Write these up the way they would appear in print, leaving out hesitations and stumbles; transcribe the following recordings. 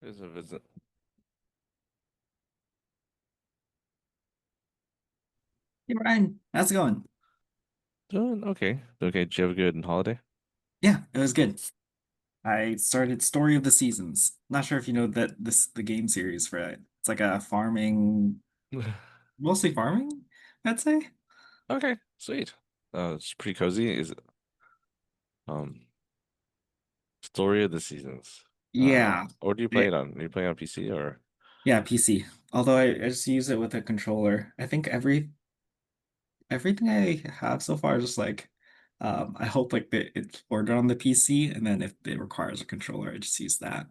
Is a visit. Hey Ryan, how's it going? Doing okay. Okay. Did you have a good holiday? Yeah, it was good. I started Story of the Seasons. Not sure if you know that the game series for it. It's like a farming, mostly farming, I'd say. Okay, sweet. It's pretty cozy. Is it Story of the Seasons? Yeah, Or do you play yeah, it on? Do you play it on PC or? yeah, PC. Although I just use it with a controller. I think everything I have so far is just like, I hope like that it's ordered on the PC, and then if it requires a controller, I just use that.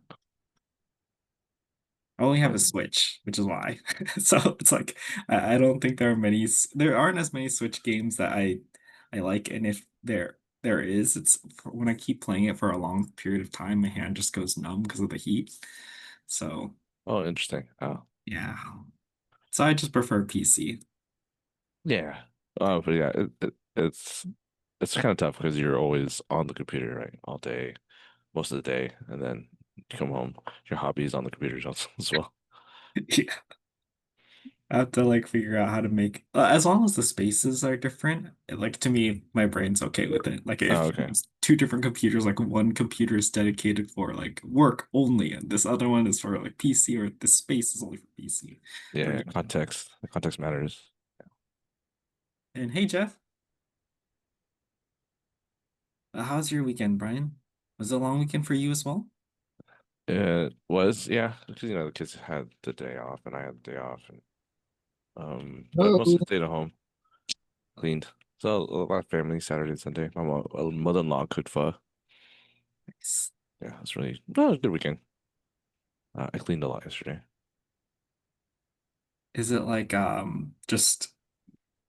I only have a Um, Switch, which is why. So it's like I don't think there are there aren't as many Switch games that I like, and if there is, it's when I keep playing it for a long period of time, my hand just goes numb because of the heat. So oh, interesting. Oh, yeah, so I just prefer PC. yeah. Oh, but yeah, it's kind of tough because you're always on the computer, right? All day, most of the day, and then you come home, your hobby is on the computer also as well. Yeah. I have to like figure out how to make as long as the spaces are different, like to me, my brain's okay with it. Like Oh, if okay. it's two different computers, like one computer is dedicated for like work only, and this other one is for like PC, or this space is only for PC. Yeah, Then yeah, context. The context matters. and hey Jeff, how's your weekend, Brian? Was it a long weekend for you as well? It was, yeah, because the kids had the day off and I had the day off, and but Oh, mostly stayed at home, cleaned. So a lot of family Saturday and Sunday. My mother-in-law cooked pho. Nice. Yeah, it's really no, it was a good weekend. I cleaned a lot yesterday. Is it like just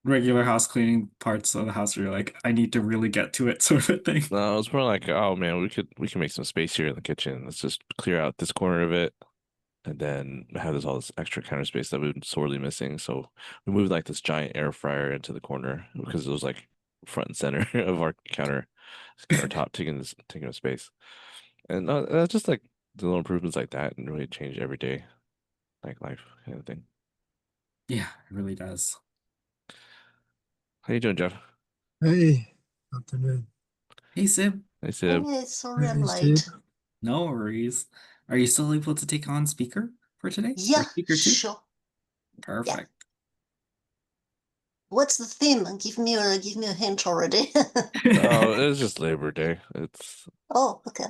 regular house cleaning parts of the house where you're like, I need to really get to it sort of thing? No, it was more like, oh man, we can make some space here in the kitchen. Let's just clear out this corner of it, and then have this all this extra counter space that we've been sorely missing. So we moved like this giant air fryer into the corner because it was like front and center of our countertop taking up space. And that's just like the little improvements like that and really change every day, like life kind of thing. Yeah, it really does. How you doing, Jeff? hey, afternoon. Hey Sib. I said, Hey, sorry I'm Hey, Steve. late. No worries. Are you still able to take on speaker for today? Or Yeah, speaker two? sure. Yeah. Perfect. What's the theme? Give me a hint already. oh, it's just Labor Day. It's Oh, okay.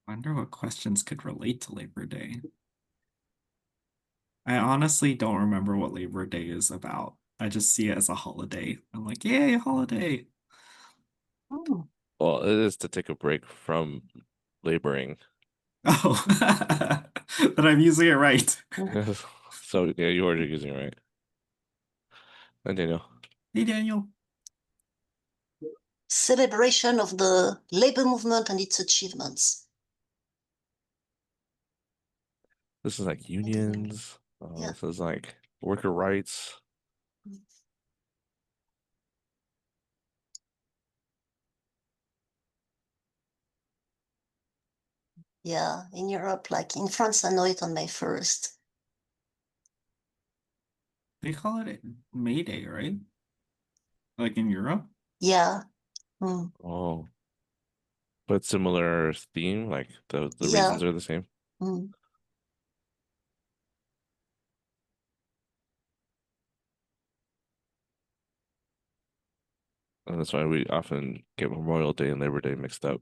Wonder what questions could relate to Labor Day. I honestly don't remember what Labor Day is about. I just see it as a holiday. I'm like, yay, holiday. Hmm. well, it is to take a break from laboring. Oh, but I'm using it right. So yeah, you are using it right. And Daniel, Hey, Daniel. Celebration of the labor movement and its achievements. this is like I don't know. unions. Yeah. This is like worker rights. Yeah. In Europe, like in France, I know it on May 1st. They call it May Day, right? Like in Europe? Yeah. Hmm. Oh, but similar theme, like the reasons Yeah. are the same. Hmm. And that's why we often get Memorial Day and Labor Day mixed up.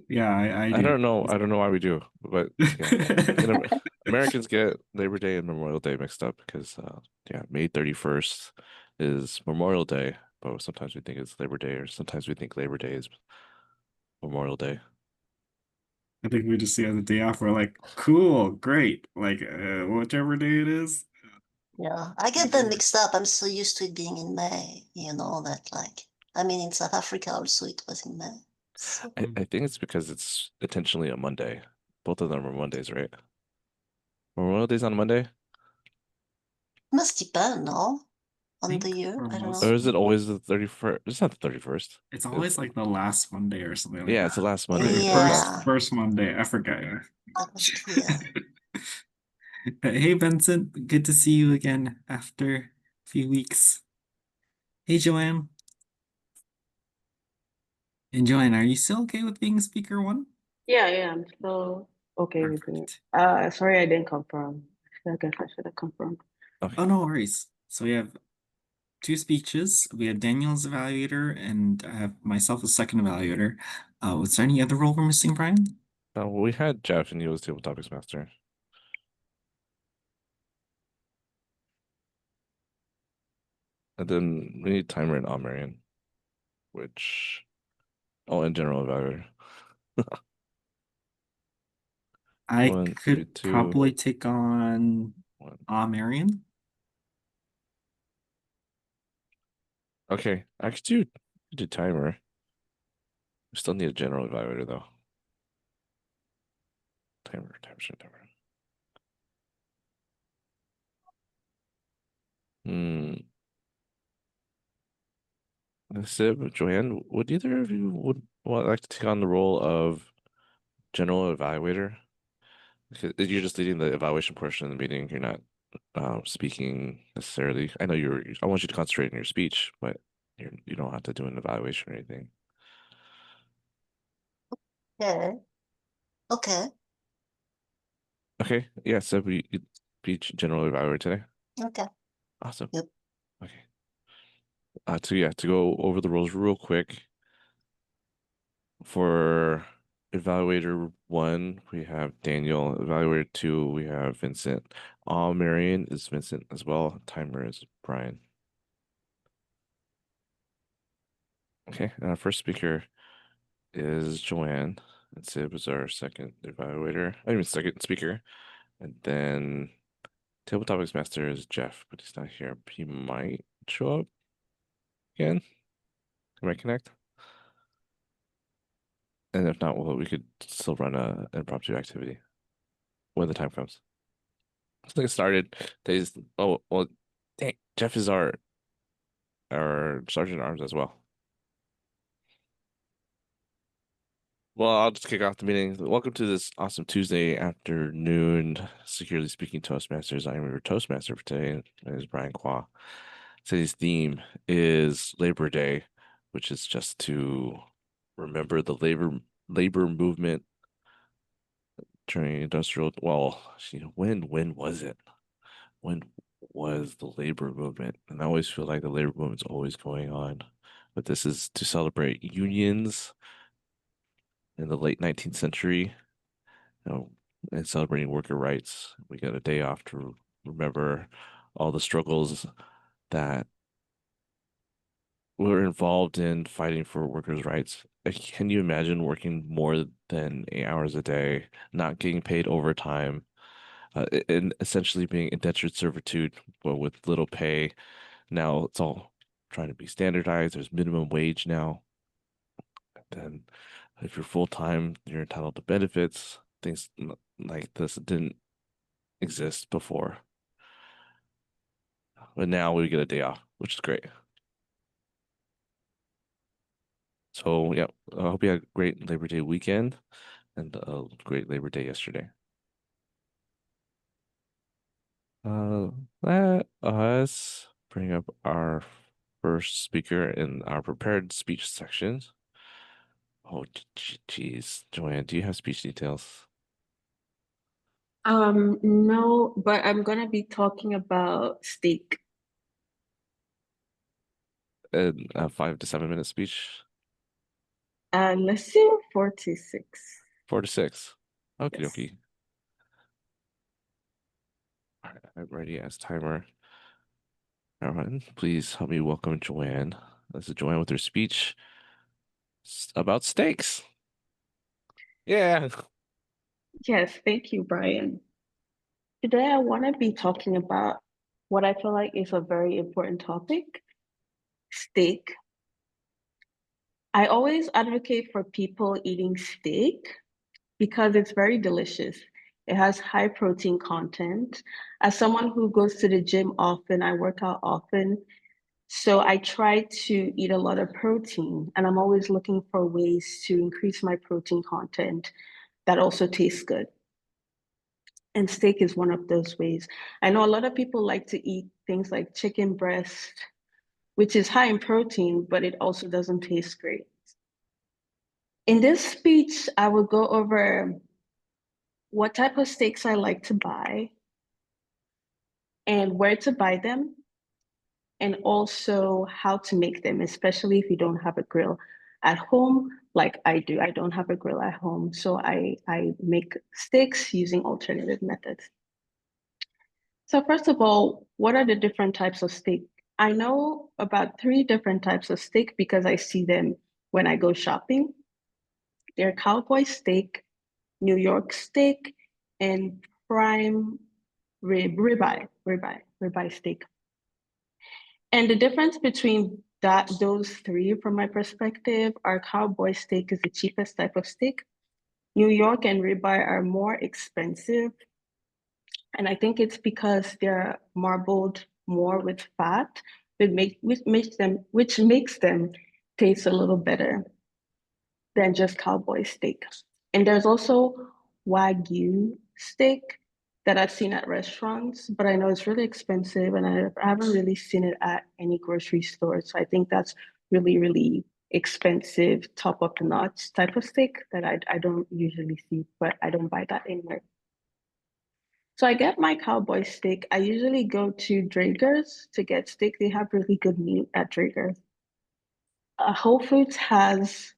Yeah, I I do. don't know. I don't know why we do, but yeah, Americans get Labor Day and Memorial Day mixed up because yeah, May 31st is Memorial Day, but sometimes we think it's Labor Day, or sometimes we think Labor Day is Memorial Day. I think we just see it as a day off. We're like, cool, great. Like, whichever day it is. Yeah. I get them mixed up. I'm so used to it being in May, that like, I mean, in South Africa also it was in May. So, I think it's because it's intentionally a Monday. Both of them are Mondays, right? Memorial Day's on a Monday. must depend, no? on the think year. for I don't most Or know. is it always the 31st? It's not the 31st. it's always like the last Monday or something like Yeah, that. it's the last Or Monday the or something like that. Yeah, first Monday. I forget. Yeah. that was clear. Hey Vincent, good to see you again after a few weeks. Hey Joanne. And Joanne, are you still okay with being speaker one? Yeah, I'm still okay with it. Perfect. Sorry I didn't confirm. I guess I should have confirmed. Okay. Oh, no worries. So we have two speeches. We have Daniel's evaluator, and I have myself as second evaluator. Was there any other role we're missing, Brian? We had Jeff and he was table topics master. And then we need timer and Omarion, which and general evaluator. I One, three, could two, probably take on one. Marion. Okay, I could do timer. We still need a general evaluator though. Timer. Hmm. Sib, Joanne, would either of you like to take on the role of general evaluator? Because you're just leading the evaluation portion of the meeting. You're not speaking necessarily. I know I want you to concentrate on your speech, but you don't have to do an evaluation or anything. Okay. Okay. Okay, yeah, so you be general evaluator today. Okay. Awesome. Yep. Okay. To go over the rules real quick. For evaluator one, we have Daniel. Evaluator two, we have Vincent. Marion is Vincent as well. Timer is Brian. Okay, and our first speaker is Joanne. And Sib is our second evaluator. I mean, second speaker. And then Table Topics Master is Jeff, but he's not here. He might show up again. He might connect. And if not, well, we could still run a impromptu activity when the time comes. Let's get started. Oh well, dang, Jeff is our sergeant at arms as well. Well, I'll just kick off the meeting. Welcome to this awesome Tuesday afternoon, Securely Speaking Toastmasters. I am your Toastmaster for today. My name is Brian Qua. Today's theme is Labor Day, which is just to remember the labor movement during industrial. Well, when was it? When was the labor movement? And I always feel like the labor movement's always going on, but this is to celebrate unions in the late 19th century, you know, and celebrating worker rights. We got a day off to remember all the struggles that were involved in fighting for workers' rights. Can you imagine working more than 8 hours a day, not getting paid overtime, and essentially being indentured servitude, but with little pay? Now it's all trying to be standardized. There's minimum wage now. Then if you're full time, you're entitled to benefits. Things like this didn't exist before. But now we get a day off, which is great. So yeah, I hope you had a great Labor Day weekend and a great Labor Day yesterday. Let us bring up our first speaker in our prepared speech sections. Oh, geez, Joanne, do you have speech details? No, but I'm gonna be talking about steak. And a 5 to 7 minute speech, Let's do 46. 4 to 6. Okie Yes. dokie. All right, I'm ready as timer. Everyone, please help me welcome Joanne. This is Joanne with her speech about steaks. Yeah. Yes, thank you, Brian. Today I want to be talking about what I feel like is a very important topic, steak. I always advocate for people eating steak because it's very delicious. It has high protein content. As someone who goes to the gym often, I work out often. So I try to eat a lot of protein, and I'm always looking for ways to increase my protein content that also tastes good. And steak is one of those ways. I know a lot of people like to eat things like chicken breast, which is high in protein, but it also doesn't taste great. In this speech, I will go over what type of steaks I like to buy and where to buy them, and also how to make them, especially if you don't have a grill at home, like I do. I don't have a grill at home, so I make steaks using alternative methods. So first of all, what are the different types of steak? I know about 3 different types of steak because I see them when I go shopping. They're cowboy steak, New York steak, and prime ribeye steak. And the difference between those 3 from my perspective are cowboy steak is the cheapest type of steak. New York and ribeye are more expensive. And I think it's because they're marbled more with fat, which makes them taste a little better than just cowboy steak. And there's also Wagyu steak that I've seen at restaurants, but I know it's really expensive and I haven't really seen it at any grocery store. So I think that's really, really expensive, top of the notch type of steak that I don't usually see, but I don't buy that anywhere. So I get my cowboy steak. I usually go to Draeger's to get steak. They have really good meat at Draeger's. Whole Foods has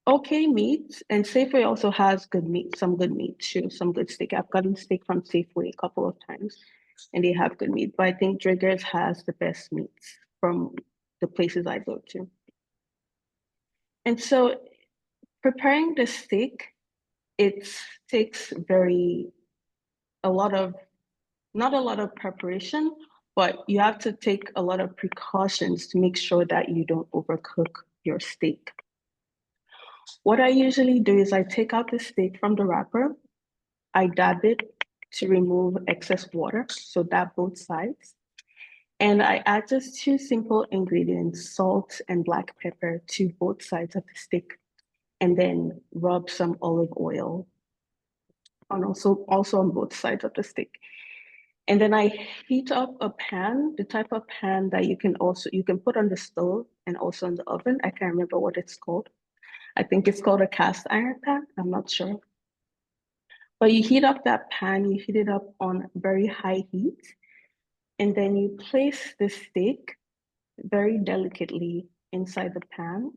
okay meat, and Safeway also has good meat, some good meat too, some good steak. I've gotten steak from Safeway a couple of times, and they have good meat. But I think Draeger's has the best meats from the places I go to. And so preparing the steak, it takes a lot of not a lot of preparation, but you have to take a lot of precautions to make sure that you don't overcook your steak. What I usually do is I take out the steak from the wrapper, I dab it to remove excess water, so dab both sides. And I add just 2 simple ingredients, salt and black pepper, to both sides of the steak, and then rub some olive oil on also on both sides of the steak. And then I heat up a pan, the type of pan that you can put on the stove and also in the oven. I can't remember what it's called. I think it's called a cast iron pan. I'm not sure. But you heat up that pan, you heat it up on very high heat, and then you place the steak very delicately inside the pan.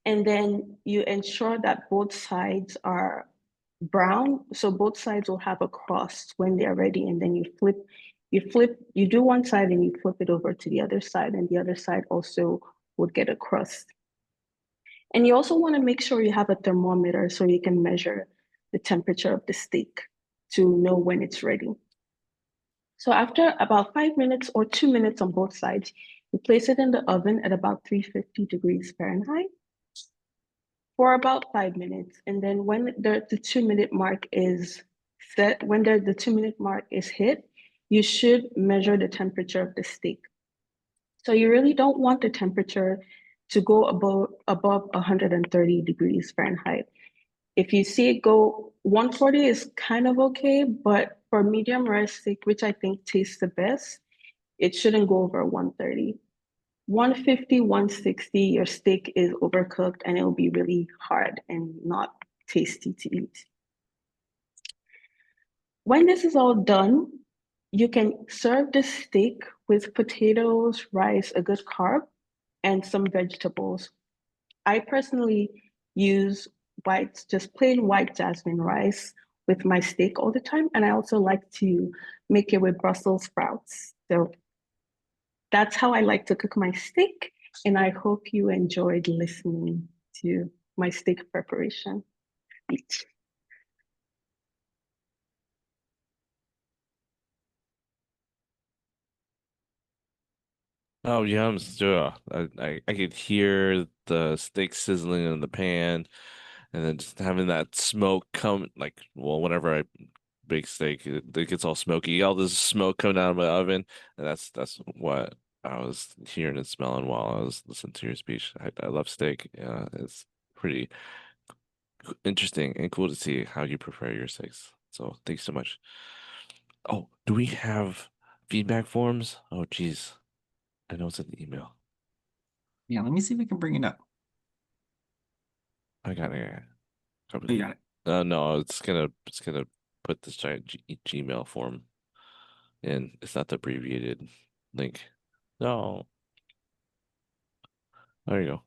And then you ensure that both sides are brown. So both sides will have a crust when they're ready. And then you do one side and you flip it over to the other side, and the other side also would get a crust. And you also want to make sure you have a thermometer so you can measure the temperature of the steak to know when it's ready. So after about 5 minutes or 2 minutes on both sides, you place it in the oven at about 350 degrees Fahrenheit for about 5 minutes. And then when the 2-minute mark is set, when the 2-minute mark is hit, you should measure the temperature of the steak. So you really don't want the temperature to go above 130 degrees Fahrenheit. If you see it go 140 is kind of okay, but for medium rare steak, which I think tastes the best, it shouldn't go over 130. 150, 160, your steak is overcooked and it'll be really hard and not tasty to eat. When this is all done, you can serve the steak with potatoes, rice, a good carb, and some vegetables. I personally use just plain white jasmine rice with my steak all the time. And I also like to make it with Brussels sprouts. So that's how I like to cook my steak. And I hope you enjoyed listening to my steak preparation speech. Oh, yums. Yeah. I could hear the steak sizzling in the pan and then just having that smoke come like, well, whenever I baked steak. It gets all smoky, all this smoke coming out of my oven, and that's what I was hearing and smelling while I was listening to your speech. I love steak. Yeah, it's pretty interesting and cool to see how you prepare your steaks. So thanks so much. Oh, do we have feedback forms? Oh, geez. I know it's in the email. Yeah, let me see if I can bring it up. I got it. Oh, you got it. No, it's gonna put this giant Gmail form in. It's not the abbreviated link. No. There you go.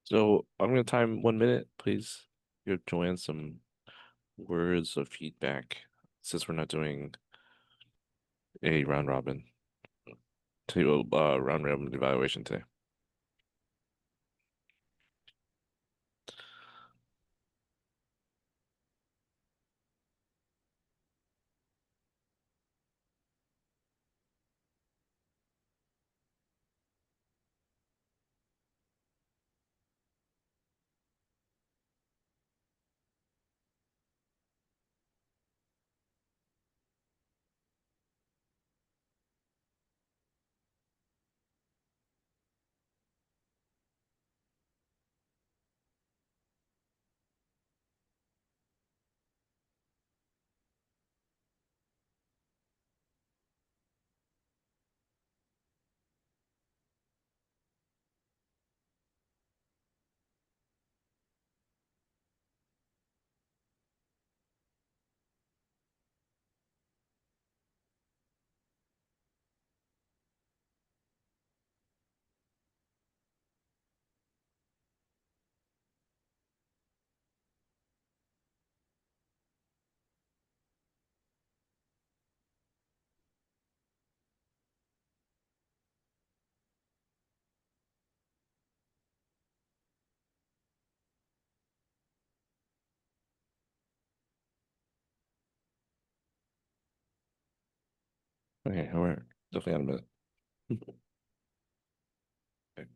So I'm gonna time 1 minute, please. Give Joanne some words of feedback since we're not doing a round robin evaluation today. Okay, we're definitely on a minute. Okay.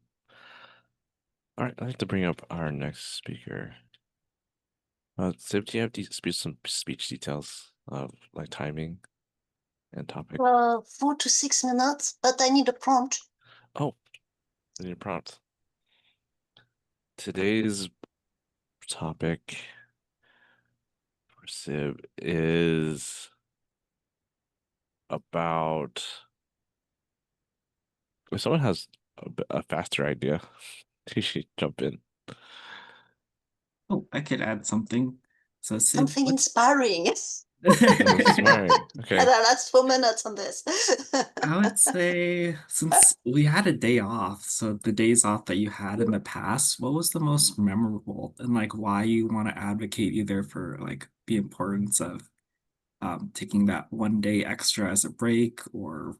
All right, I'd like to bring up our next speaker. Sib, do you have some speech details of like timing and topic? 4 to 6 minutes, but I need a prompt. Oh, I need a prompt. Today's topic for Sib is about if someone has a faster idea, they should jump in. Oh, I could add something. So Sid, Something inspiring. Inspiring. Okay. And I last 4 minutes on this. I would say since we had a day off, so the days off that you had in the past, what was the most memorable and like why you want to advocate either for like the importance of taking that 1 day extra as a break, or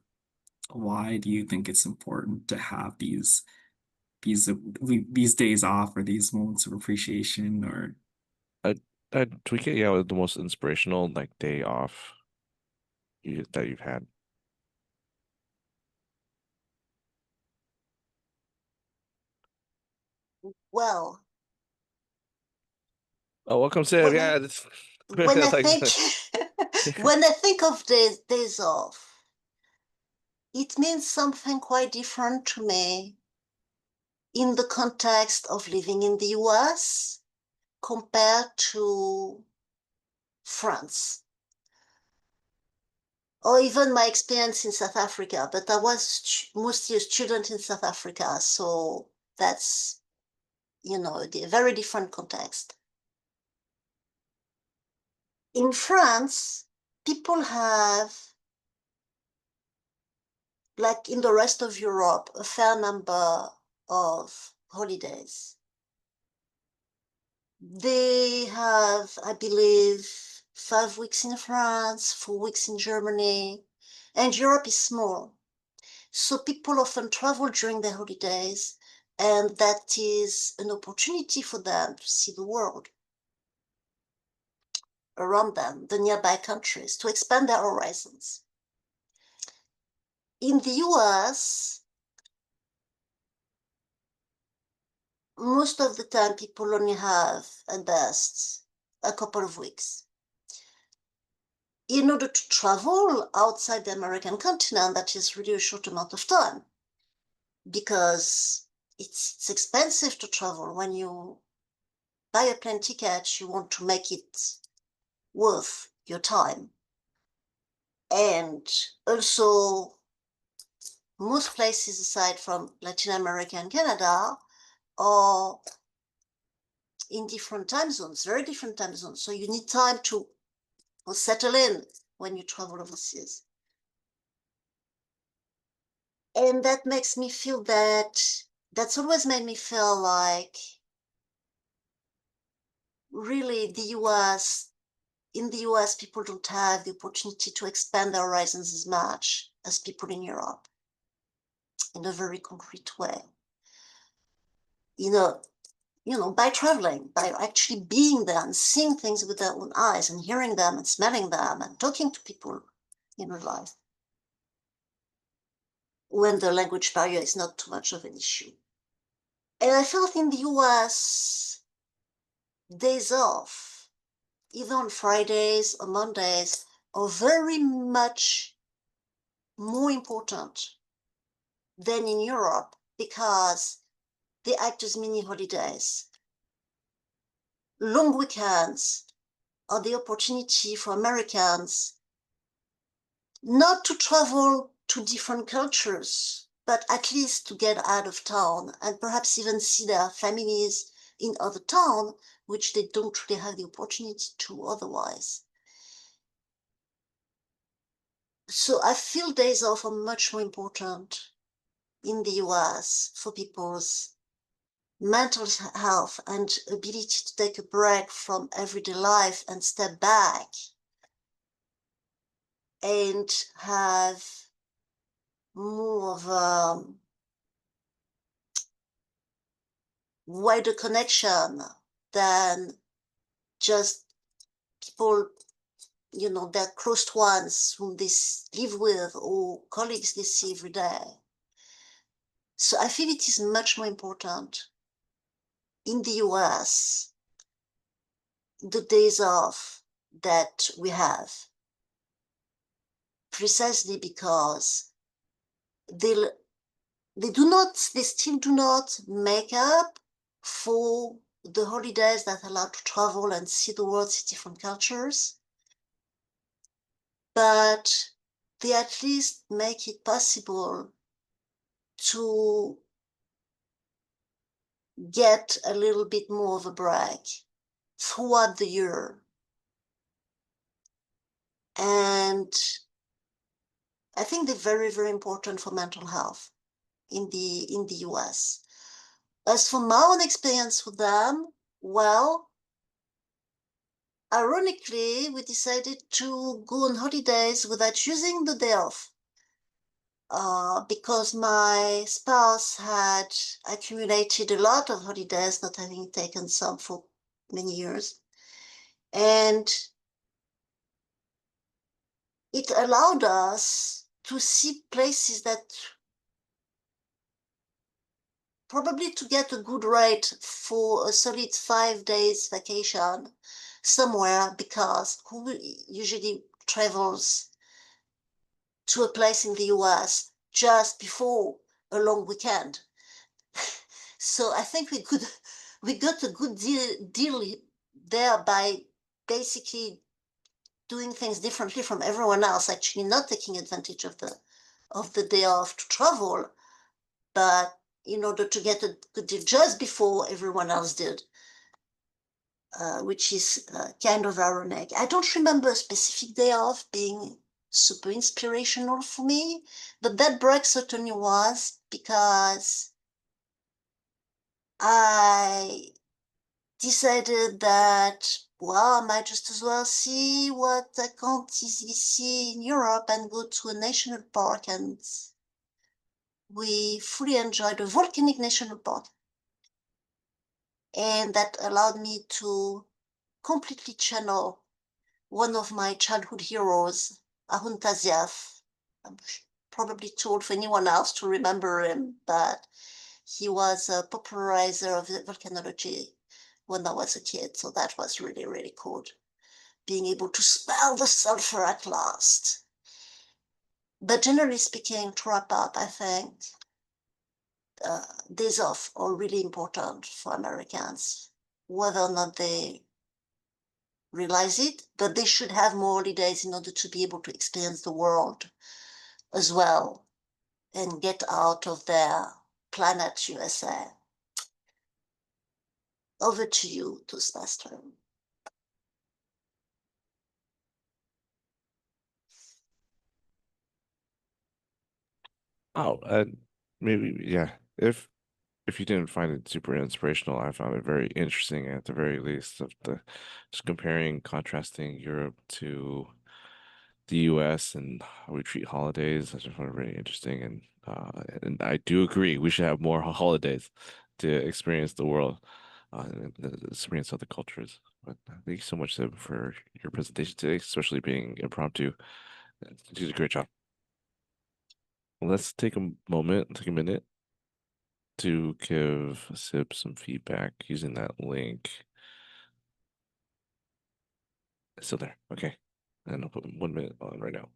why do you think it's important to have these days off or these moments of appreciation or I'd tweak it, yeah, with the most inspirational like day off that you've had. Well, Oh, welcome, Sib. when Yeah, I, it's when I like think when I think of days off, it means something quite different to me in the context of living in the US compared to France, or even my experience in South Africa. But I was mostly a student in South Africa, so that's, a very different context. In France, people have, like in the rest of Europe, a fair number of holidays. They have, I believe, 5 weeks in France, 4 weeks in Germany, and Europe is small. So people often travel during their holidays, and that is an opportunity for them to see the world around them, the nearby countries, to expand their horizons. In the US, most of the time people only have at best a couple of weeks. In order to travel outside the American continent, that is really a short amount of time because it's expensive to travel. When you buy a plane ticket, you want to make it worth your time. And also, most places aside from Latin America and Canada are in different time zones, very different time zones. So you need time to settle in when you travel overseas. And that makes me feel that's always made me feel like really in the US, people don't have the opportunity to expand their horizons as much as people in Europe in a very concrete way. By traveling, by actually being there and seeing things with their own eyes and hearing them and smelling them and talking to people in real life when the language barrier is not too much of an issue. And I felt in the US, days off, either on Fridays or Mondays, are very much more important than in Europe because they act as mini holidays. Long weekends are the opportunity for Americans not to travel to different cultures, but at least to get out of town and perhaps even see their families in other towns, which they don't really have the opportunity to otherwise. So I feel days off are much more important in the US for people's mental health and ability to take a break from everyday life and step back and have more of a wider connection than just people, their close ones whom they live with or colleagues they see every day. So I feel it is much more important in the US, the days off that we have, precisely because they still do not make up for the holidays that allow to travel and see the world, see different cultures, but they at least make it possible to get a little bit more of a break throughout the year. And I think they're very, very important for mental health in the US. As for my own experience with them, well, ironically, we decided to go on holidays without using the day off because my spouse had accumulated a lot of holidays, not having taken some for many years. And it allowed us to see places that probably to get a good rate for a solid 5 days vacation somewhere, because who usually travels to a place in the US just before a long weekend? So I think we got a good deal there by basically doing things differently from everyone else, actually not taking advantage of the day off to travel, but in order to get a good deal just before everyone else did, which is kind of ironic. I don't remember a specific day off being super inspirational for me, but that break certainly was, because I decided that, well, I might just as well see what I can't easily see in Europe and go to a national park. And we fully enjoyed a volcanic national park. And that allowed me to completely channel one of my childhood heroes, Ahun Taziev. I'm probably too old for anyone else to remember him, but He was a popularizer of volcanology when I was a kid. So that was really, really cool. Being able to smell the sulfur at last. But generally speaking, to wrap up, I think days off are really important for Americans, whether or not they realize it, but they should have more holidays in order to be able to experience the world as well and get out of their planet USA. Over to you, Toastmaster. Oh, maybe yeah. If you didn't find it super inspirational, I found it very interesting at the very least of the just comparing, contrasting Europe to the US and how we treat holidays. I just found it very interesting and I do agree we should have more holidays to experience the world and experience other cultures. But thank you so much, Sib, for your presentation today, especially being impromptu. You did a great job. Let's take a moment, take a minute to give Sib some feedback using that link. It's still there. Okay. And I'll put 1 minute on right now.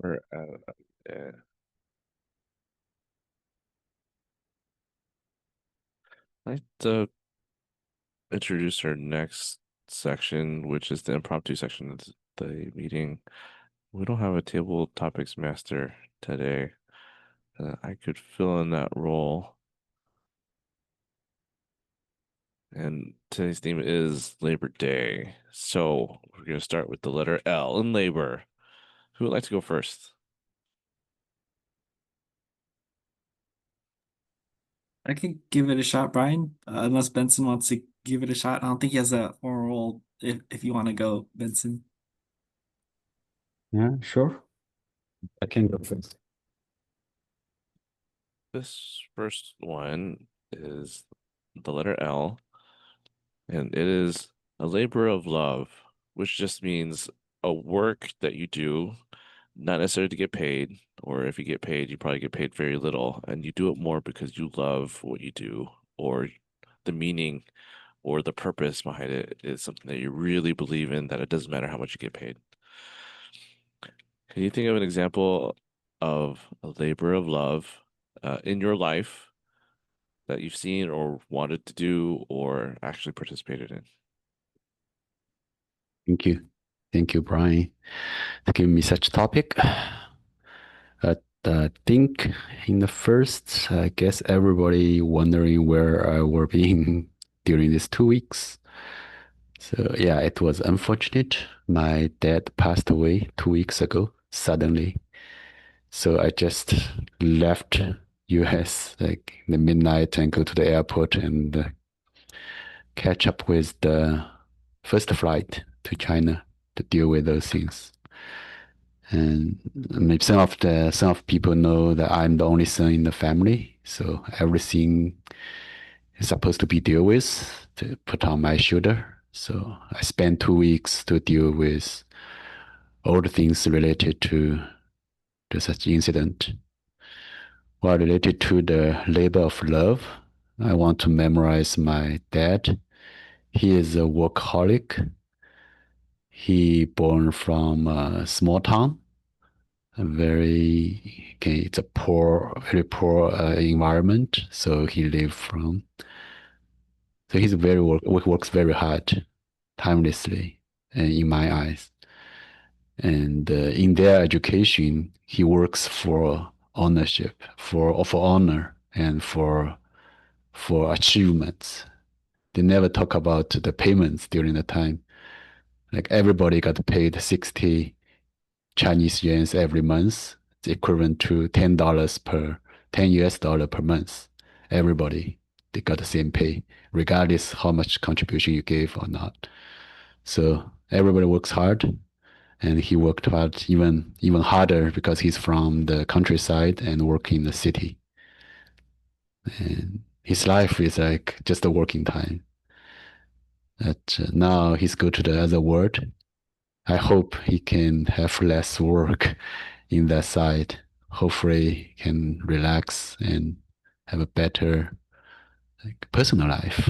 We're yeah. I'd like to introduce our next section, which is the impromptu section of the meeting. We don't have a table topics master today. I could fill in that role. And today's theme is Labor Day. So we're going to start with the letter L in labor. Who would like to go first? I can give it a shot, Brian. Unless Benson wants to give it a shot. I don't think he has a formal role. If you want to go, Benson. Yeah, sure. I can go first. This first one is the letter L, and it is a labor of love, which just means a work that you do, not necessarily to get paid, or if you get paid, you probably get paid very little, and you do it more because you love what you do, or the meaning or the purpose behind it is something that you really believe in, that it doesn't matter how much you get paid. Can you think of an example of a labor of love in your life that you've seen or wanted to do or actually participated in? Thank you. Thank you, Brian, to give me such a topic. I think in the first, I guess everybody wondering where I were being during these 2 weeks. So yeah, it was unfortunate. My dad passed away 2 weeks ago, suddenly. So I just left US like in the midnight and go to the airport and catch up with the first flight to China to deal with those things. And maybe some of people know that I'm the only son in the family, so everything is supposed to be dealt with to put on my shoulder. So I spent 2 weeks to deal with all the things related to such incident. While related to the labor of love, I want to memorize my dad. He is a workaholic. He born from a small town it's a very poor environment. So he's works very hard, tirelessly, in my eyes. And in their education, he works for ownership, for honor, and for achievements. They never talk about the payments during the time. Like everybody got paid 60 Chinese yuans every month. It's equivalent to $10 US per month. Everybody, they got the same pay, regardless how much contribution you gave or not. So everybody works hard, and he worked hard even harder because he's from the countryside and work in the city. And his life is like just a working time. That now he's go to the other world. I hope he can have less work in that side. Hopefully, he can relax and have a better personal life.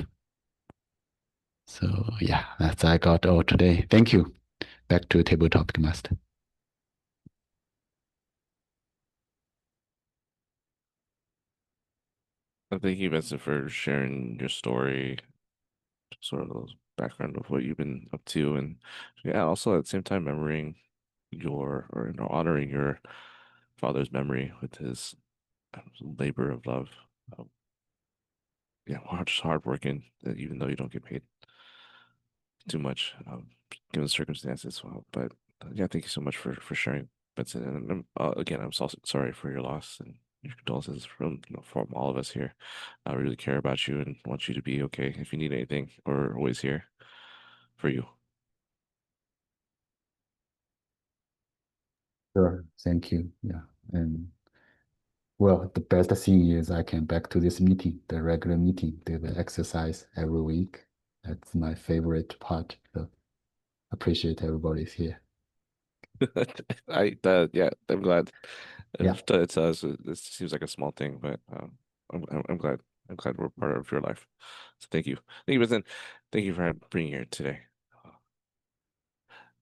So yeah, that's I got all today. Thank you. Back to Table Topic Master. Thank you, Vincent, for sharing your story, sort of the background of what you've been up to, and yeah, also at the same time remembering honoring your father's memory with his labor of love. Um, yeah, just hardworking, even though you don't get paid too much, given the circumstances. Well, but yeah, thank you so much for sharing, Vincent. And again, I'm so sorry for your loss and your condolences from all of us here. I really care about you and want you to be okay. If you need anything, we're always here for you. Sure. Thank you. Yeah. And well, the best thing is I can back to this meeting, the regular meeting, do the exercise every week. That's my favorite part. So appreciate everybody's here. Yeah, I'm glad. Yeah. This seems like a small thing, but I'm glad. I'm glad we're part of your life. So thank you, Vincent. Thank you for being here today.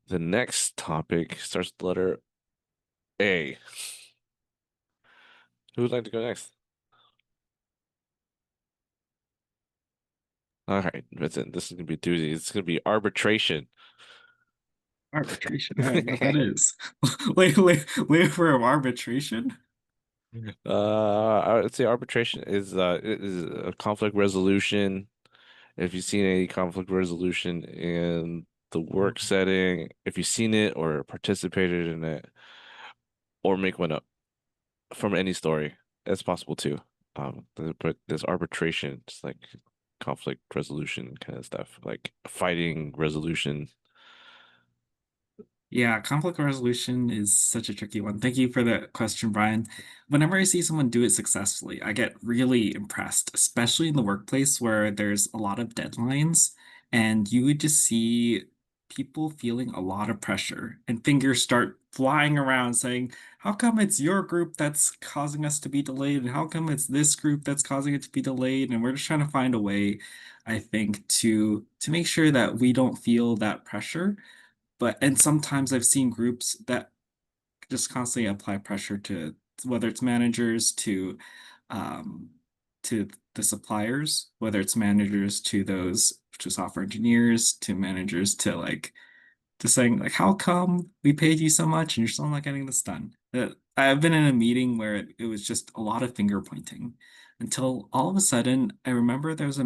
The next topic starts with the letter A. Who would like to go next? All right, Vincent. This is gonna be a doozy. It's gonna be arbitration. Arbitration. I don't know what that is. Wait for arbitration. I would say arbitration is a conflict resolution. If you've seen any conflict resolution in the work setting, if you've seen it or participated in it, or make one up from any story, that's possible too. But there's arbitration, it's like conflict resolution kind of stuff, like fighting resolution. Yeah, conflict resolution is such a tricky one. Thank you for the question, Brian. Whenever I see someone do it successfully, I get really impressed, especially in the workplace where there's a lot of deadlines and you would just see people feeling a lot of pressure and fingers start flying around saying, how come it's your group that's causing us to be delayed? And how come it's this group that's causing it to be delayed? And we're just trying to find a way, I think, to make sure that we don't feel that pressure. And sometimes I've seen groups that just constantly apply pressure to whether it's managers um to the suppliers, whether it's managers to those to software engineers, to managers to like to saying like, how come we paid you so much and you're still not getting this done? I've been in a meeting where it was just a lot of finger pointing until all of a sudden I remember there was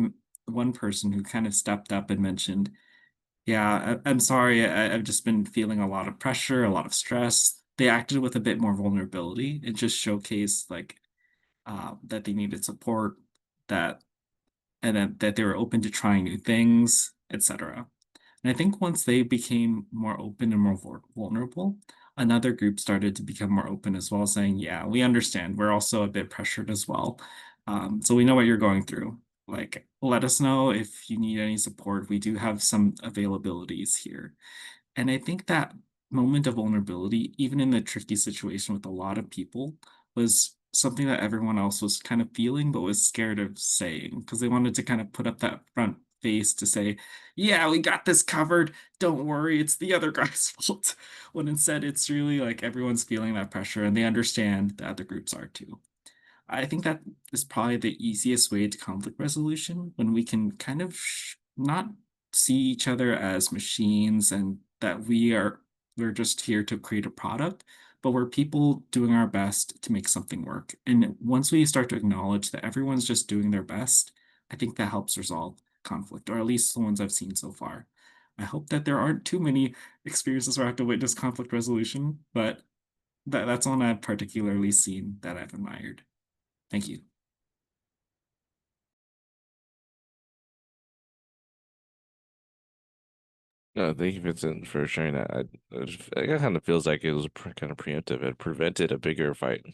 one person who kind of stepped up and mentioned, yeah, I'm sorry. I've just been feeling a lot of pressure, a lot of stress. They acted with a bit more vulnerability. It just showcased like that they needed support, that that they were open to trying new things, etc. And I think once they became more open and more vulnerable, another group started to become more open as well, saying, "Yeah, we understand. We're also a bit pressured as well. So we know what you're going through. Like, let us know if you need any support. We do have some availabilities here." And I think that moment of vulnerability, even in the tricky situation with a lot of people, was something that everyone else was kind of feeling, but was scared of saying because they wanted to kind of put up that front face to say, yeah, we got this covered. Don't worry, it's the other guy's fault. When instead it's really like everyone's feeling that pressure and they understand that the groups are too. I think that is probably the easiest way to conflict resolution when we can kind of not see each other as machines and that we're just here to create a product, but we're people doing our best to make something work. And once we start to acknowledge that everyone's just doing their best, I think that helps resolve conflict, or at least the ones I've seen so far. I hope that there aren't too many experiences where I have to witness conflict resolution, but that's one I've particularly seen that I've admired. Thank you. No, thank you, Vincent, for sharing that. It kind of feels like it was kind of preemptive. It prevented a bigger fight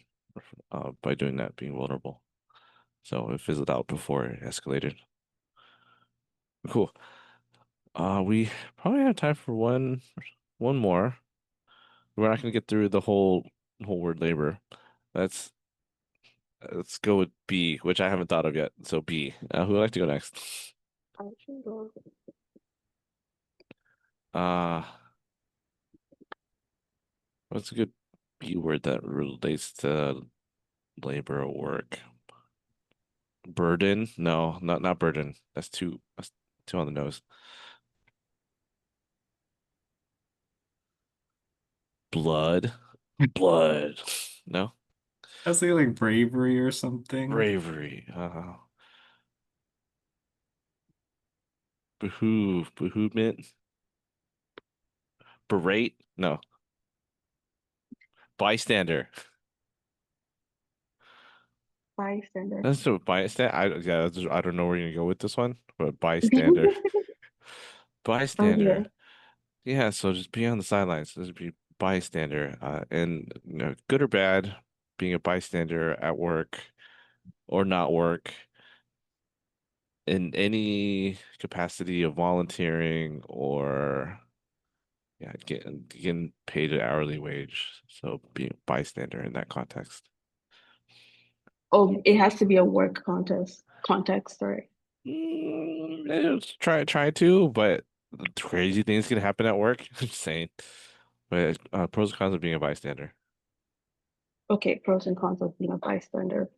by doing that, being vulnerable. So it fizzled out before it escalated. Cool. We probably have time for one more. We're not gonna get through the whole word labor. Let's let's go with B, which I haven't thought of yet. So B. Who would like to go next? I can go. Uh, what's a good B word that relates to labor or work? Burden? No, not burden. That's too on the nose. Blood. Blood. No? I was thinking like bravery or something. Bravery. Behoove. Behoovement. Berate? No. Bystander. Bystander. That's a bystander. I don't know where you're gonna go with this one, but bystander. Okay. Bystander. Yeah, so just be on the sidelines. Just be bystander. And good or bad, being a bystander at work or not work in any capacity of volunteering or yeah, getting paid an hourly wage. So being a bystander in that context. Oh, it has to be a work context, sorry. Try to, but crazy things can happen at work. I'm just saying. But pros and cons of being a bystander. Okay, pros and cons of being a bystander.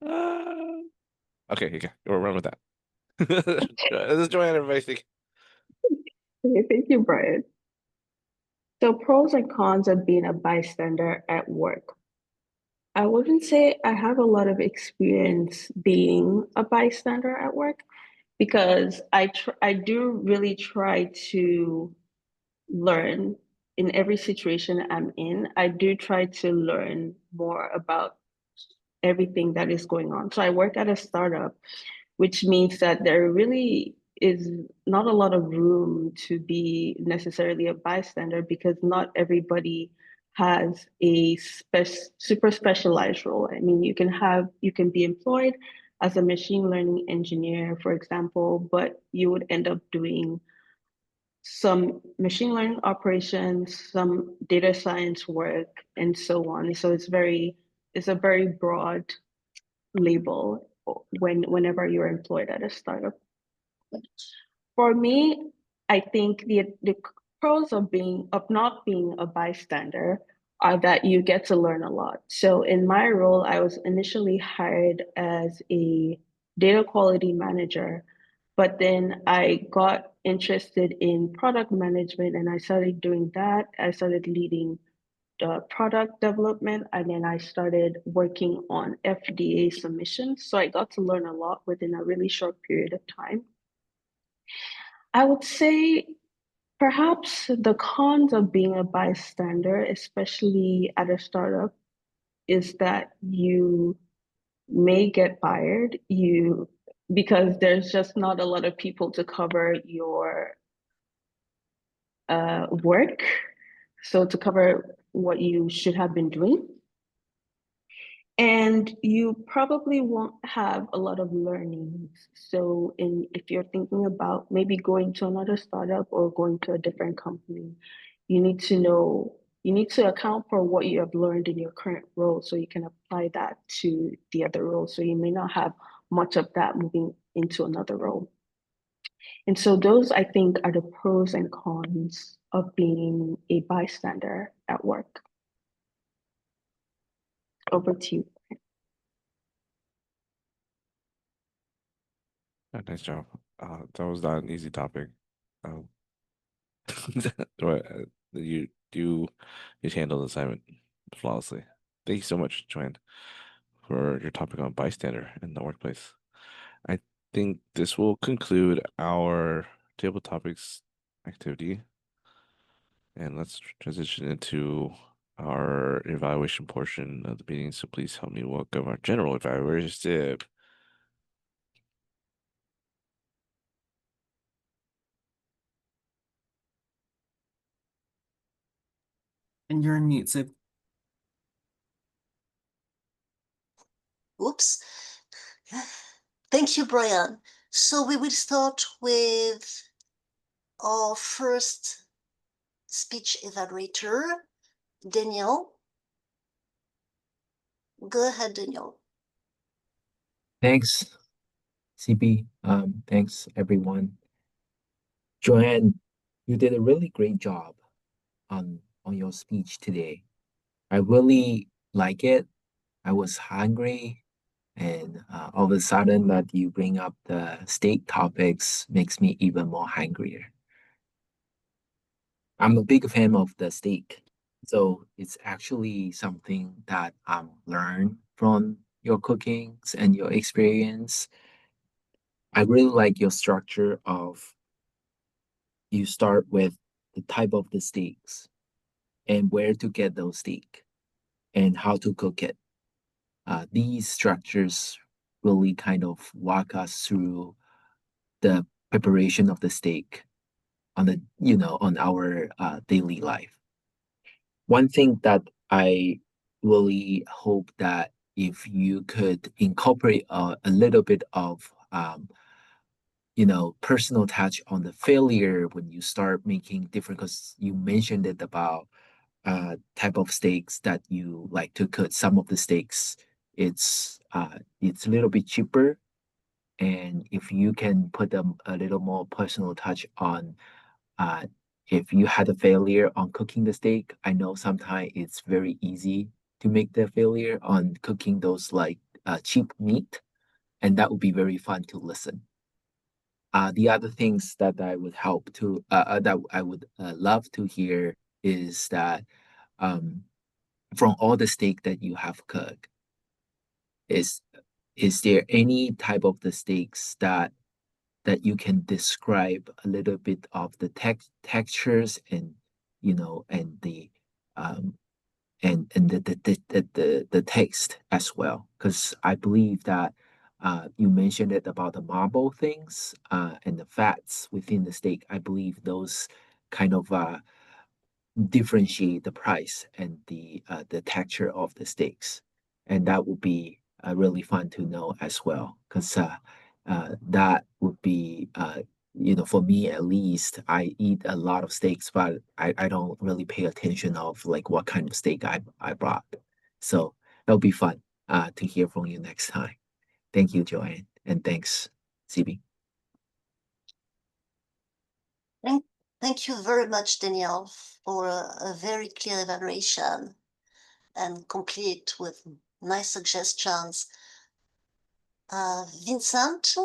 Uh, okay, we'll run with that. This is Joanne, everybody. Okay, thank you, Brian. So pros and cons of being a bystander at work. I wouldn't say I have a lot of experience being a bystander at work because I do really try to learn in every situation I'm in. I do try to learn more about everything that is going on. So I work at a startup, which means that there really is not a lot of room to be necessarily a bystander because not everybody has a super specialized role. I mean, you can be employed as a machine learning engineer, for example, but you would end up doing some machine learning operations, some data science work, and so on. So it's a very broad label whenever you're employed at a startup. For me, I think the pros of not being a bystander are that you get to learn a lot. So in my role, I was initially hired as a data quality manager, but then I got interested in product management and I started doing that. I started leading the product development and then I started working on FDA submissions. So I got to learn a lot within a really short period of time. I would say perhaps the cons of being a bystander, especially at a startup, is that you may get fired. You because there's just not a lot of people to cover your work. So to cover what you should have been doing. And you probably won't have a lot of learnings. So if you're thinking about maybe going to another startup or going to a different company, you need to account for what you have learned in your current role so you can apply that to the other role. So you may not have much of that moving into another role. And so those, I think, are the pros and cons of being a bystander at work. Over to you. Nice job. That was not an easy topic. Um, you you handled the assignment flawlessly. Thank you so much, Joanne, for your topic on bystander in the workplace. I think this will conclude our table topics activity, and let's transition into our evaluation portion of the meeting. So please help me welcome our general evaluator, Sib. And you're on mute, Sib. Oops. Thank you, Brian. So we will start with our first speech evaluator, Daniel. Go ahead, Daniel. Thanks, CB. Thanks, everyone. Joanne, you did a really great job on your speech today. I really like it. I was hungry, and all of a sudden that you bring up the steak topics makes me even more hungrier. I'm a big fan of the steak, so it's actually something that learned from your cookings and your experience. I really like your structure of you start with the type of the steaks and where to get those steak and how to cook it. These structures really kind of walk us through the preparation of the steak on the on our daily life. One thing that I really hope that if you could incorporate a little bit of personal touch on the failure when you start making different, because you mentioned it about type of steaks that you like to cook. Some of the steaks, it's a little bit cheaper, and if you can put a little more personal touch on uh, if you had a failure on cooking the steak, I know sometimes it's very easy to make the failure on cooking those like cheap meat, and that would be very fun to listen. The other things that I would help to that I would love to hear is that um, from all the steak that you have cooked, is is there any type of the steaks that you can describe a little bit of the textures and and the um, and the taste as well, because I believe that you mentioned it about the marble things and the fats within the steak. I believe those kind of differentiate the price and the texture of the steaks, and that would be really fun to know as well, because that would be for me at least. I eat a lot of steaks, but I don't really pay attention of like what kind of steak I brought. So that'll be fun to hear from you next time. Thank you, Joanne, and thanks, CB. Thank you very much, Daniel, for a very clear evaluation and complete with nice suggestions. Vincent,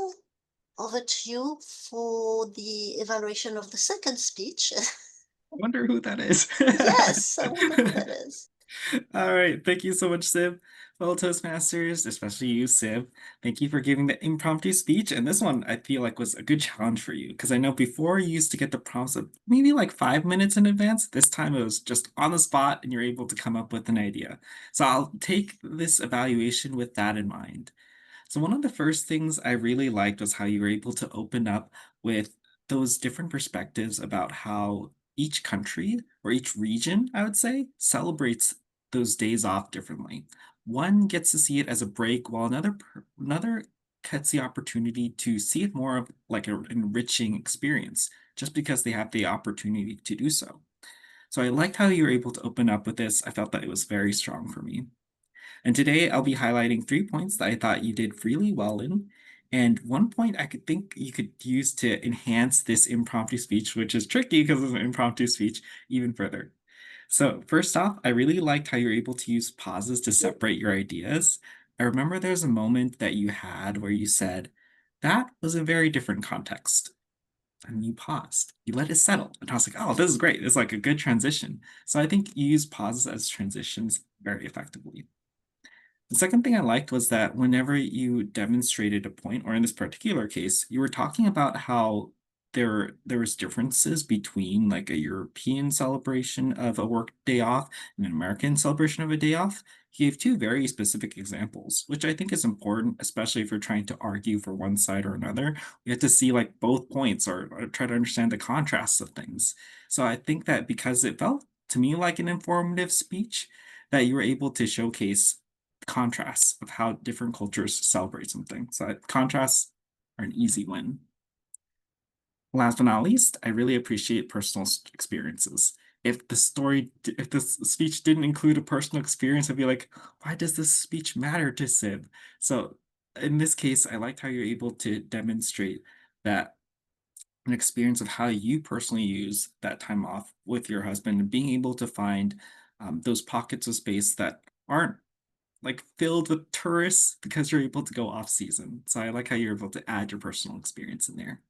over to you for the evaluation of the second speech. I wonder who that is. Yes, I wonder who that is. All right. Thank you so much, Sib. Fellow Toastmasters, especially you, Sib. Thank you for giving the impromptu speech. And this one I feel like was a good challenge for you, because I know before you used to get the prompts of maybe like 5 minutes in advance. This time it was just on the spot and you're able to come up with an idea. So I'll take this evaluation with that in mind. So one of the first things I really liked was how you were able to open up with those different perspectives about how each country or each region, I would say, celebrates those days off differently. One gets to see it as a break, while another gets the opportunity to see it more of like an enriching experience, just because they have the opportunity to do so. So I liked how you were able to open up with this. I felt that it was very strong for me. And today I'll be highlighting 3 points that I thought you did really well in. And one point I could think you could use to enhance this impromptu speech, which is tricky because it's an impromptu speech, even further. So first off, I really liked how you're able to use pauses to separate your ideas. I remember there's a moment that you had where you said, that was a very different context. And you paused. You let it settle. And I was like, oh, this is great. It's like a good transition. So I think you use pauses as transitions very effectively. The second thing I liked was that whenever you demonstrated a point, or in this particular case, you were talking about how there was differences between like a European celebration of a work day off and an American celebration of a day off. He gave two very specific examples, which I think is important, especially if you're trying to argue for one side or another. You have to see like both points or try to understand the contrasts of things. So I think that because it felt to me like an informative speech, that you were able to showcase contrasts of how different cultures celebrate something. So contrasts are an easy win. Last but not least, I really appreciate personal experiences. If this speech didn't include a personal experience, I'd be like, why does this speech matter to Sib? So in this case, I liked how you're able to demonstrate that an experience of how you personally use that time off with your husband and being able to find those pockets of space that aren't like filled with tourists because you're able to go off season. So I like how you're able to add your personal experience in there.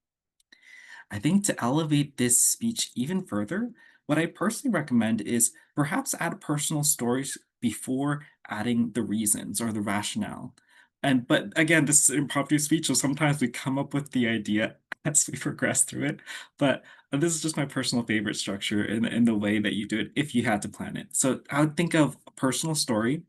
I think to elevate this speech even further, what I personally recommend is perhaps add personal stories before adding the reasons or the rationale. But again, this is impromptu speech, so sometimes we come up with the idea as we progress through it. But this is just my personal favorite structure in the way that you do it if you had to plan it. So I would think of a personal story,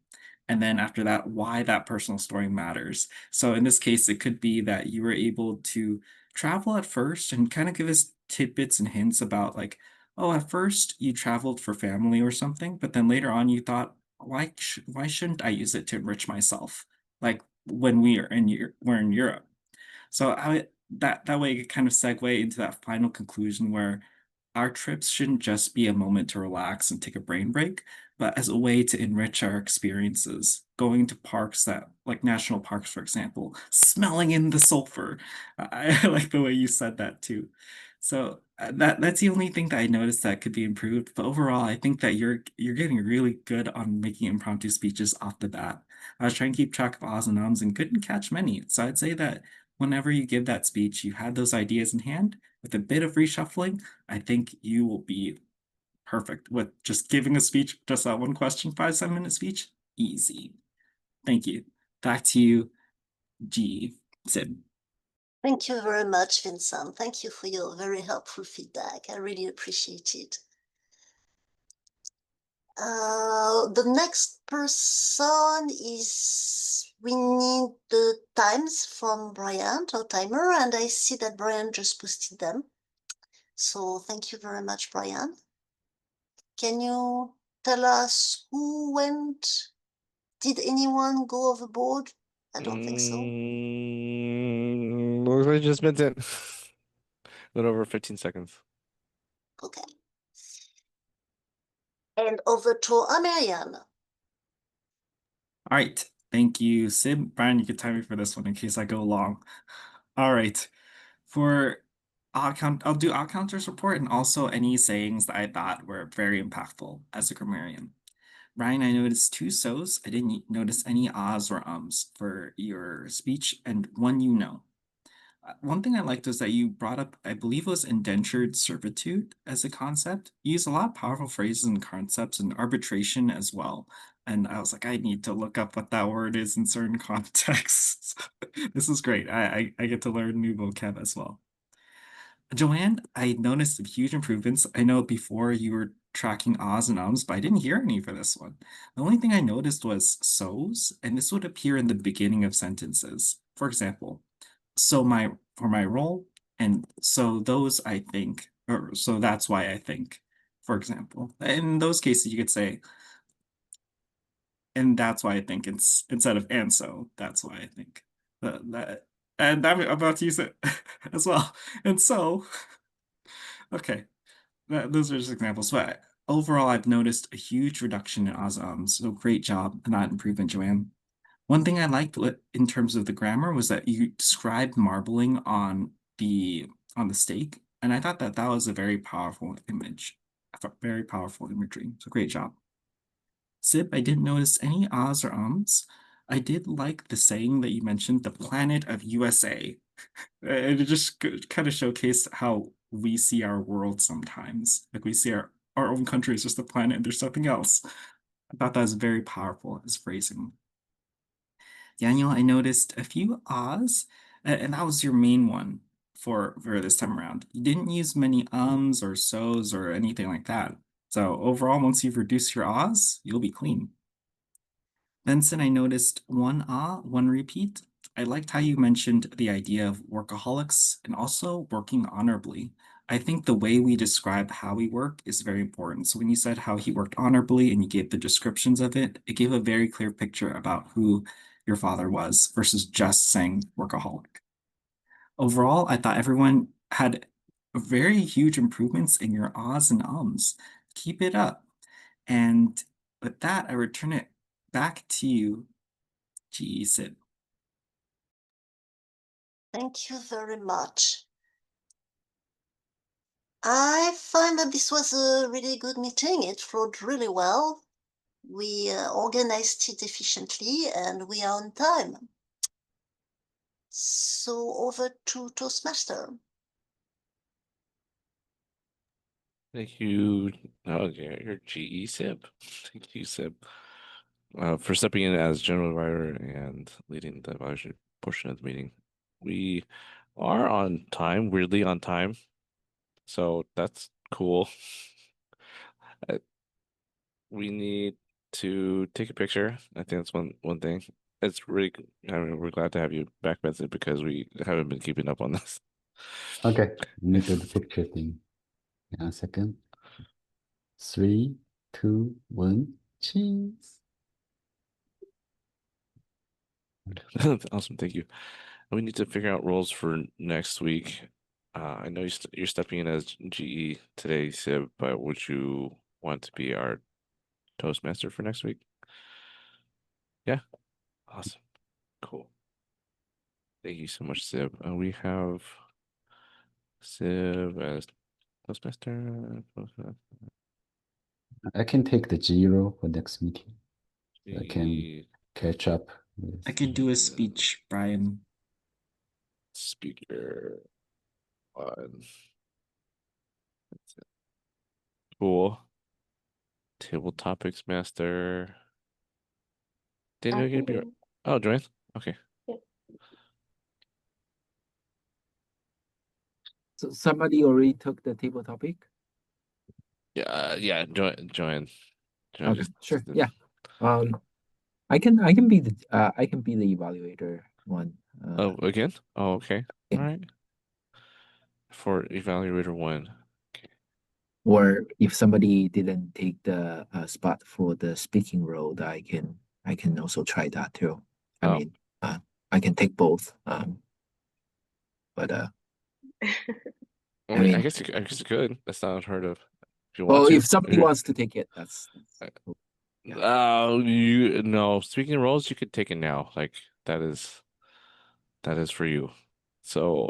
and then after that, why that personal story matters. So in this case, it could be that you were able to travel at first and kind of give us tidbits and hints about like, oh, at first you traveled for family or something, but then later on you thought, why shouldn't I use it to enrich myself? Like when we're in Europe. So that way you kind of segue into that final conclusion where our trips shouldn't just be a moment to relax and take a brain break, but as a way to enrich our experiences. Going to parks that, like national parks, for example, smelling in the sulfur. I like the way you said that too. So that's the only thing that I noticed that could be improved. But overall, I think that you're getting really good on making impromptu speeches off the bat. I was trying to keep track of ahs and ums and couldn't catch many. So I'd say that whenever you give that speech, you had those ideas in hand with a bit of reshuffling. I think you will be perfect with just giving a speech, just that one question, 5, 7 minute speech. Easy. Thank you. Back to you, G. Sid. Thank you very much, Vincent. Thank you for your very helpful feedback. I really appreciate it. The next person is, we need the times from Brian, our timer, and I see that Brian just posted them. So thank you very much, Brian. Can you tell us who went? Did anyone go overboard? I don't think so. Looks like just meant it. A little over 15 seconds. Okay. And over to Marianne. All right. Thank you, Sid. Brian, you can time me for this one in case I go long. All right. I'll do odd counters report and also any sayings that I thought were very impactful as a grammarian. Ryan, I noticed 2 so's. I didn't notice any ahs or ums for your speech, and one you know. One thing I liked was that you brought up, I believe it was indentured servitude as a concept. You use a lot of powerful phrases and concepts and arbitration as well. And I was like, I need to look up what that word is in certain contexts. This is great. I get to learn new vocab as well. Joanne, I noticed huge improvements. I know before you were tracking ahs and ums, but I didn't hear any for this one. The only thing I noticed was so's, and this would appear in the beginning of sentences. For example, for my role, and so those I think, or so that's why I think, for example. In those cases, you could say, and that's why I think it's instead of and so, that's why I think. And I'm about to use it as well. And so, okay, those are just examples. But overall, I've noticed a huge reduction in Ozums. So great job on that improvement, Joanne. One thing I liked in terms of the grammar was that you described marbling on the steak, and I thought that that was a very powerful image, very powerful imagery. So great job. Sib, I didn't notice any ahs or ums. I did like the saying that you mentioned, the planet of USA. It just kind of showcased how we see our world sometimes. Like we see our own country as just a planet and there's something else. I thought that was very powerful as phrasing. Daniel, I noticed a few ahs, and that was your main one for this time around. You didn't use many ums or so's or anything like that. So overall, once you've reduced your ahs, you'll be clean. Benson, I noticed one ah, one repeat. I liked how you mentioned the idea of workaholics and also working honorably. I think the way we describe how we work is very important. So when you said how he worked honorably and you gave the descriptions of it, it gave a very clear picture about who your father was versus just saying workaholic. Overall, I thought everyone had very huge improvements in your ahs and ums. Keep it up. And with that, I return it back to you, GE Sid. Thank you very much. I find that this was a really good meeting. It flowed really well. We organized it efficiently and we are on time. So over to Toastmaster. Thank you. Oh, yeah, you're GE Sib. Thank you, Sib, for stepping in as general writer and leading the evaluation portion of the meeting. We are on time, weirdly on time, so that's cool. Uh, We need to take a picture. I think that's one thing. It's really, I mean, we're glad to have you back, Benson, because we haven't been keeping up on this. Okay, let me do the picture thing. Yeah, a second. 3, 2, 1, cheese. Awesome, thank you. We need to figure out roles for next week. I know you're stepping in as GE today, Sib, but would you want to be our Toastmaster for next week? Yeah, awesome, cool. Thank you so much, Sib. We have Sib as Toastmaster. I can take the 0 for next meeting. So I can The catch up with. I could do a speech, Brian. speaker on. That's it. Cool. Table topics master. Daniel, you gonna be can Oh, Joanne? Okay. yeah. So somebody already took the table topic? Yeah, Joanne. Joanne Okay, just sure. did. Yeah. I can be the evaluator one. Oh, again? Oh, okay. All Yeah. right. For evaluator one. Okay. Or if somebody didn't take the spot for the speaking role, that I can also try that too. I Oh, mean, I can take both. But I I mean, mean, I guess you could. That's not unheard of. If you want well, to. if somebody wants to take it, that's Uh, cool. Yeah. you no. Speaking of roles, you could take it now. Like that is for you. So,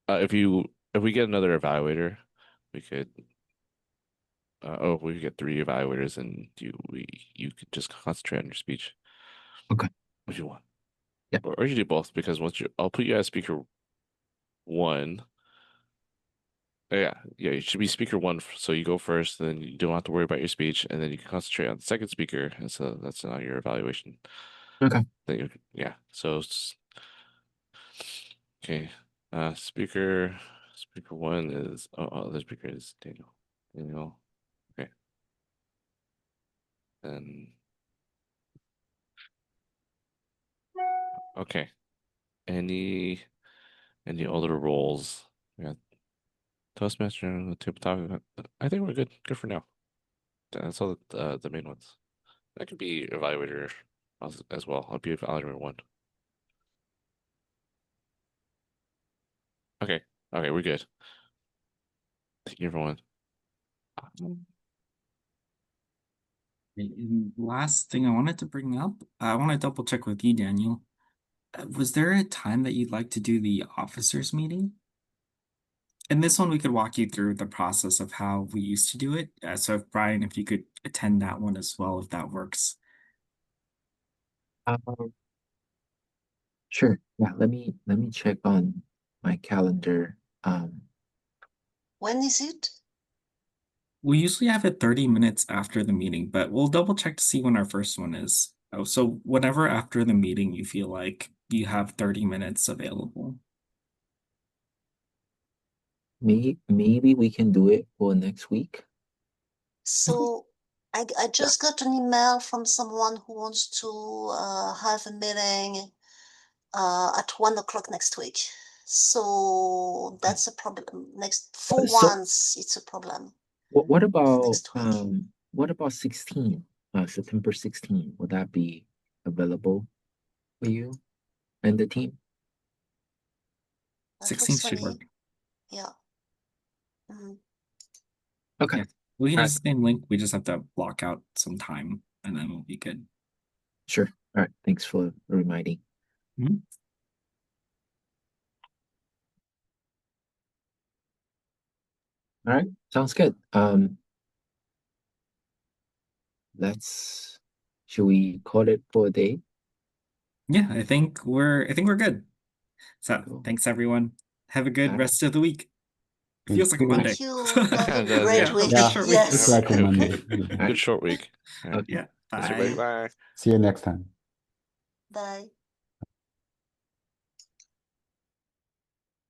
if we get another evaluator, we could we could get three evaluators, and you could just concentrate on your speech Okay. if you want, Yeah. or you do both because I'll put you as speaker one. Yeah, you should be speaker one, so you go first, then you don't have to worry about your speech, and then you can concentrate on the second speaker, and so that's not your evaluation. Okay. Yeah, so okay. Speaker one is the speaker is Daniel. Daniel. Okay. Then okay. Any any other roles? We got Toastmaster and the tabletop. I think we're good. Good for now. That's all the main ones. That could be evaluator as well. I'll be evaluator one. Okay. Okay, we're good. Thank you, everyone. And last thing I wanted to bring up, I want to double check with you, Daniel. Was there a time that you'd like to do the officers meeting? And this one, we could walk you through the process of how we used to do it. So if Brian, if you could attend that one as well, if that works. Sure. Yeah, let me check on my calendar. When is it? We usually have it 30 minutes after the meeting, but we'll double check to see when our first one is. Oh, so whenever after the meeting you feel like you have 30 minutes available. Maybe we can do it for next week. So I just got an email from someone who wants to have a meeting at 1 o'clock next week. So that's a problem. For So once, it's a problem what about next week. what about 16? September 16? Would that be available for you and the team? That 16th works for should me. work. Yeah. Mhm. Okay. Yeah. We can All use the same link. We just have to block out some time and then we'll be good. Sure. All right. Thanks for reminding. Mhm. All right. Sounds good. Should we call it for a day? Yeah, I think we're good. So Cool. thanks everyone. Have a good All right. rest of the week. Thank Feels like a you. Monday. Thank you. Kinda Have a does, great yeah. week. Good Yeah, short week. it's Yes. like a Okay. Monday. All right. Good short week. Yeah. Yeah. Thanks, everybody. Bye. Bye. See you next time. Bye.